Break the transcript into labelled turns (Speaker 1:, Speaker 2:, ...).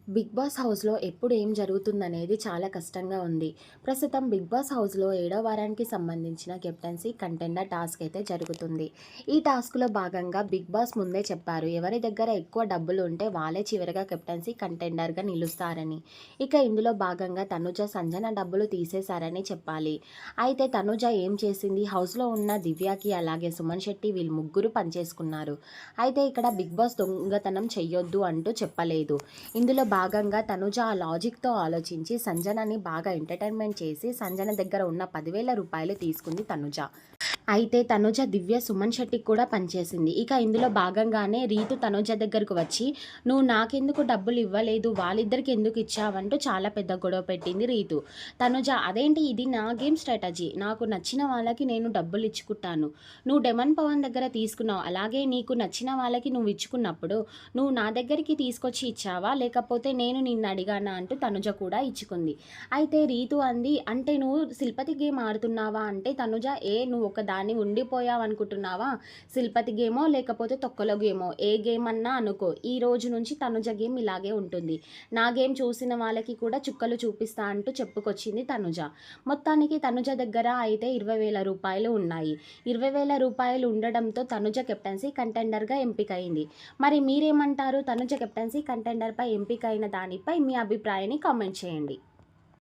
Speaker 1: Big boss హౌస్‌లో ఎప్పుడు ఏం జరుగుతుందనేది చాలా కష్టంగా ఉంది. ప్రస్తుతం బిగ్ బాస్ హౌస్‌లో ఏడో వారానికి సంబంధించిన కెప్టెన్సీ కంటెండర్ టాస్క్ అయితే జరుగుతుంది. ఈ టాస్క్‌లో భాగంగా బిగ్ బాస్ ముందే చెప్పారు. ఎవరి దగ్గర ఎక్కువ డబ్బులు ఉంటే వాళ్ళే చివరగా కెప్టెన్సీ కంటెండర్‌గా నిలుస్తారని. ఇక ఇందులో భాగంగా తనుజ, సంజన డబ్బులు తీసేశారని చెప్పాలి. అయితే తనుజ ఏం చేసింది? హౌస్‌లో ఉన్న దివ్యకి అలాగే సుమన్ శెట్టి వీళ్ళు ముగ్గురు పనిచేసుకున్నారు. అయితే ఇక్కడ బిగ్ బాస్ దొంగతనం చెయ్యొద్దు అంటూ చెప్పలేదు. ఇందులో భాగంగా తనుజ ఆ లాజిక్‌తో ఆలోచించి సంజనని బాగా ఎంటర్‌టైన్‌మెంట్ చేసి సంజన దగ్గర ఉన్న 10,000 రూపాయలు తీసుకుంది తనుజ. అయితే తనుజ దివ్య సుమన్ శెట్టికి కూడా పనిచేసింది. ఇక ఇందులో భాగంగానే రీతు తనుజ దగ్గరకు వచ్చి "నువ్వు నాకెందుకు డబ్బులు ఇవ్వలేదు? వాళ్ళిద్దరికి ఎందుకు ఇచ్చావంటూ చాలా పెద్ద గొడవ పెట్టింది రీతు. తనుజ "అదేంటి ఇది నా గేమ్ స్ట్రాటజీ. నాకు నచ్చిన వాళ్ళకి నేను డబ్బులు ఇచ్చుకుంటాను. నువ్వు డెమన్ పవన్ దగ్గర తీసుకున్నావు. అలాగే నీకు నచ్చిన వాళ్ళకి నువ్వు ఇచ్చుకున్నప్పుడు నువ్వు నా దగ్గరికి తీసుకొచ్చి ఇచ్చావా? లేకపోతే నేను నిన్ను అడిగానా?" అంటూ తనుజ కూడా ఇచ్చుకుంది. అయితే రీతు అంది "అంటే నువ్వు శిల్పతి గేమ్ ఆడుతున్నావా?" అంటే తనుజ నువ్వు ఒక దాన్ని ఉండిపోయావనుకుంటున్నావా? శిల్పతి గేమో లేకపోతే తొక్కలో గేమో ఏ గేమ్ అన్నా అనుకో. ఈ రోజు నుంచి తనుజ గేమ్ ఇలాగే ఉంటుంది. నా గేమ్ చూసిన వాళ్ళకి కూడా చుక్కలు చూపిస్తా అంటూ చెప్పుకొచ్చింది తనుజ. మొత్తానికి తనుజ దగ్గర అయితే 20,000 రూపాయలు ఉన్నాయి. 20,000 రూపాయలు ఉండడంతో తనుజ కెప్టెన్సీ కంటెండర్‌గా ఎంపికయింది. మరి మీరేమంటారు? తనుజ కెప్టెన్సీ కంటెండర్‌పై ఎంపికైన దానిపై మీ అభిప్రాయాన్ని కామెంట్ చేయండి.